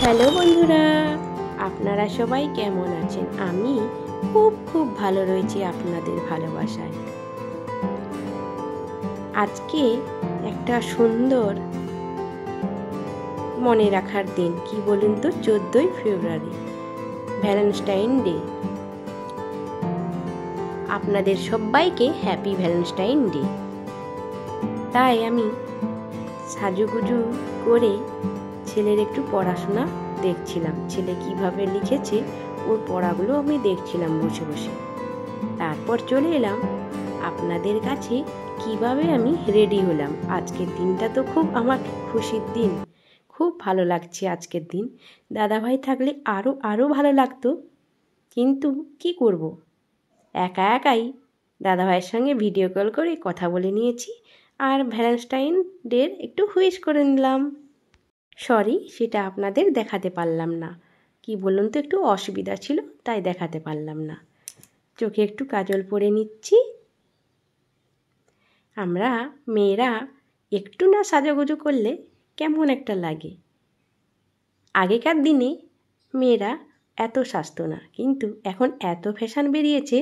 Hello বন্ধুরা, আপনারা সবাই কেমন আছেন? আমি খুব ভালো রয়েছি আপনাদের ভালোবাসায়। আজকে একটা সুন্দর মনে রাখার দিন, কি বলুন তো? 14ই ফেব্রুয়ারি, ভ্যালেন্টাইন ডে। আপনাদের সবাইকে হ্যাপি ভ্যালেন্টাইন ডে। তাই আমি সাজুগুজু করে ছেলের একটু পড়াশোনা দেখছিলাম। ছেলে কিভাবে লিখেছে ওর পড়াগুলো আমি দেখছিলাম বসে বসে। তারপর চলে এলাম আপনাদের কাছে কিভাবে আমি রেডি হলাম। আজকের দিনটা তো খুব আমার খুশির দিন, খুব ভালো লাগছে আজকের দিন। দাদাভাই থাকলে আরও ভালো লাগতো, কিন্তু কি করব, একা একাই দাদাভাইয়ের সঙ্গে ভিডিও কল করে কথা বলে নিয়েছি আর ভ্যালেন্টাইন ডের একটু হুইশ করে নিলাম। সরি, সেটা আপনাদের দেখাতে পারলাম না। কি বলুন তো, একটু অসুবিধা ছিল তাই দেখাতে পারলাম না। চোখে একটু কাজল পরে নিচ্ছি। আমরা মেয়েরা একটু না সাজুগুজু করলে কেমন একটা লাগে। আগেকার দিনে মেয়েরা এত সাজতো না, কিন্তু এখন এত ফ্যাশন বেরিয়েছে,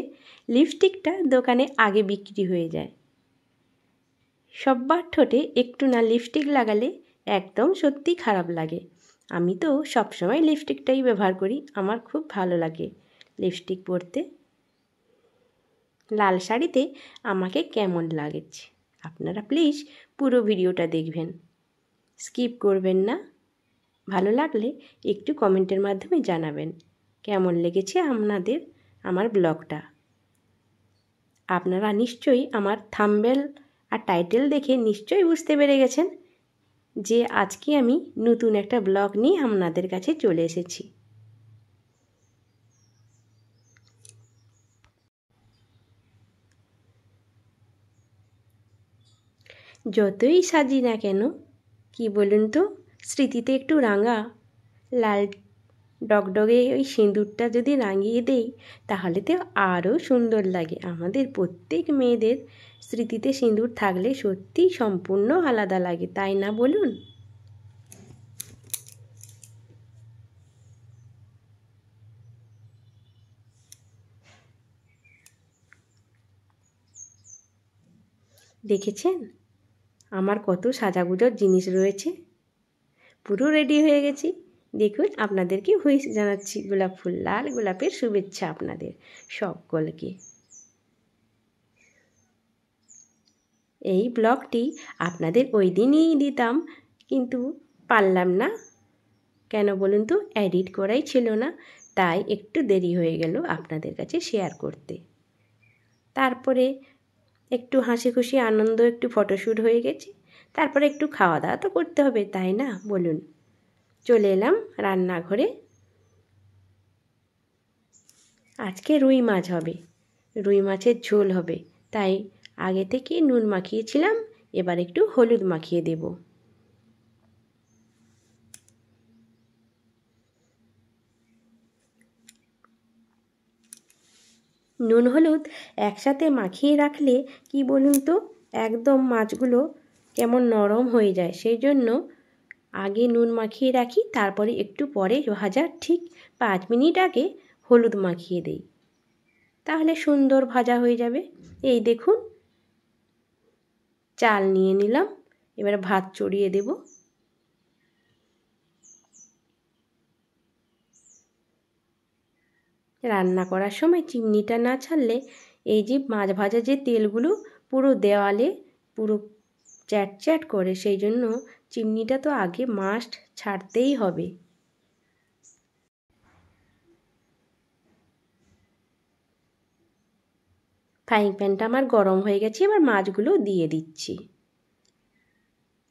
লিপস্টিকটা দোকানে আগে বিক্রি হয়ে যায়। সব্বার ঠোঁটে একটু না লিপস্টিক লাগালে একদম সত্যি খারাপ লাগে। আমি তো সবসময় লিপস্টিকটাই ব্যবহার করি, আমার খুব ভালো লাগে লিপস্টিক পরতে। লাল শাড়িতে আমাকে কেমন লাগছে আপনারা প্লিজ পুরো ভিডিওটা দেখবেন, স্কিপ করবেন না। ভালো লাগলে একটু কমেন্টের মাধ্যমে জানাবেন কেমন লেগেছে আপনাদের আমার ব্লগটা। আপনারা নিশ্চয়ই আমার থাম্বনেল আর টাইটেল দেখে নিশ্চয়ই বুঝতে পেরে গেছেন যে আজকে আমি নতুন একটা ব্লগ নিয়ে আপনাদের কাছে চলে এসেছি। যতই সাজি না কেন, কি বলুন তো, স্মৃতিতে একটু রাঙা লাল ডগডগে ওই সিঁদুরটা যদি রাঙিয়ে দেই তাহলে তো আরও সুন্দর লাগে। আমাদের প্রত্যেক মেয়েদের স্মৃতিতে সিঁদুর থাকলে সত্যিই সম্পূর্ণ আলাদা লাগে, তাই না বলুন? দেখেছেন আমার কত সাজাগুজোর জিনিস রয়েছে। পুরো রেডি হয়ে গেছি। দেখুন, আপনাদেরকে হুইশ জানাচ্ছি, গোলাপ ফুল, লাল গোলাপের শুভেচ্ছা আপনাদের সকলকে। এই ব্লগটি আপনাদের ওই দিনই দিতাম, কিন্তু পারলাম না। কেন বলুন তো, এডিট করাই ছিল না, তাই একটু দেরি হয়ে গেল আপনাদের কাছে শেয়ার করতে। তারপরে একটু হাসি খুশি আনন্দ, একটু ফটোশ্যুট হয়ে গেছে। তারপরে একটু খাওয়া দাওয়া তো করতে হবে, তাই না বলুন? চলে এলাম রান্নাঘরে। আজকে রুই মাছ হবে, রুই মাছের ঝোল হবে, তাই আগে থেকে নুন মাখিয়েছিলাম, এবার একটু হলুদ মাখিয়ে দেব। নুন হলুদ একসাথে মাখিয়ে রাখলে কি বলুন তো, একদম মাছগুলো কেমন নরম হয়ে যায়। সেই জন্য আগে নুন মাখিয়ে রাখি, তারপরে একটু পরে ভাজার ঠিক 5 মিনিট আগে হলুদ মাখিয়ে দেই, তাহলে সুন্দর ভাজা হয়ে যাবে। এই দেখুন, চাল নিয়ে নিলাম, এবার ভাত চড়িয়ে দেব। রান্না করার সময় চিমনিটা না ছাড়লে এই যে মাছ ভাজা যে তেলগুলো পুরো দেওয়ালে পুরো চ্যাট চ্যাট করে, সেই জন্য চিমনিটা তো আগে মাস্ট ছাড়তেই হবে। ফ্রাইং প্যানটা আমার গরম হয়ে গেছে, এবার মাছগুলো দিয়ে দিচ্ছি।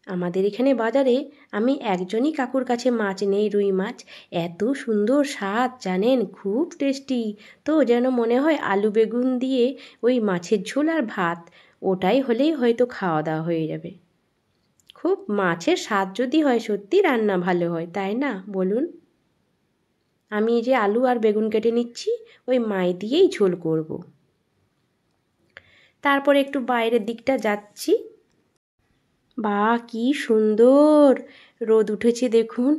আমাদের এখানে বাজারে আমি একজনই কাকুর কাছে মাছ নেই, রুই মাছ, এত সুন্দর স্বাদ জানেন, খুব টেস্টি। তো যেন মনে হয় আলু বেগুন দিয়ে ওই মাছের ঝোল আর ভাত, ওটাই হলেই হয়তো খাওয়া দাওয়া হয়ে যাবে। খুব মাছের স্বাদ যদি হয়, সত্যি রান্না ভালো হয়, তাই না বলুন? আমি এই যে আলু আর বেগুন কেটে নিচ্ছি, ওই মাই দিয়েই ঝোল করব। তারপরে একটু বাইরের দিকটা যাচ্ছি। বাহ, কি সুন্দর রোদ উঠেছে দেখুন,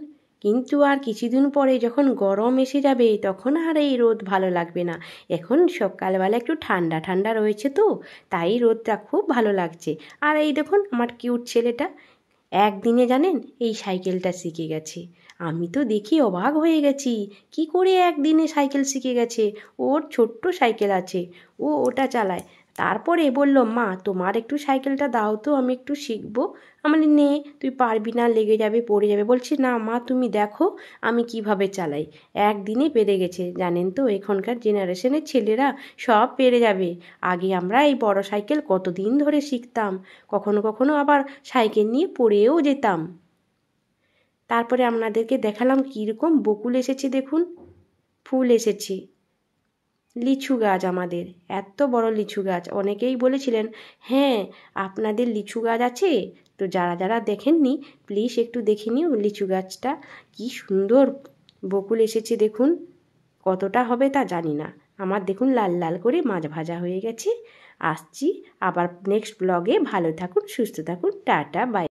কিন্তু আর কিছুদিন পরে যখন গরম এসে যাবে তখন আর এই রোদ ভালো লাগবে না। এখন সকালবেলা একটু ঠান্ডা ঠান্ডা রয়েছে তো, তাই রোদটা খুব ভালো লাগছে। আর এই দেখুন আমার কিউট ছেলেটা একদিনে জানেন এই সাইকেলটা শিখে গেছে। আমি তো দেখি অবাক হয়ে গেছি, কি করে একদিনে সাইকেল শিখে গেছে। ওর ছোট্ট সাইকেল আছে, ও ওটা চালায়। তারপরে বলল, মা তোমার একটু সাইকেলটা দাও তো, আমি একটু শিখবো। আমি বলি, নে, তুই পারবি না, লেগে যাবে, পড়ে যাবে। বলছি, না মা তুমি দেখো আমি কিভাবে চালাই। একদিনে পেরে গেছে। জানেন তো এখনকার জেনারেশনের ছেলেরা সব পেরে যাবে। আগে আমরা এই বড় সাইকেল কতদিন ধরে শিখতাম, কখনো কখনো আবার সাইকেল নিয়ে পড়েও যেতাম। তারপরে আপনাদেরকে দেখালাম কীরকম বকুল এসেছে, দেখুন ফুল এসেছে। লিচু গাছ আমাদের, এত বড় লিচু গাছ। অনেকেই বলেছিলেন, হ্যাঁ আপনাদের লিচু গাছ আছে? তো যারা যারা দেখেননি প্লিজ একটু দেখে নিও লিচু গাছটা, কি সুন্দর বকুল এসেছে দেখুন। কতটা হবে তা জানি না। আমার দেখুন লাল লাল করে মাছ ভাজা হয়ে গেছে। আসছি আবার নেক্সট ব্লগে। ভালো থাকুন, সুস্থ থাকুন, টাটা, বাই।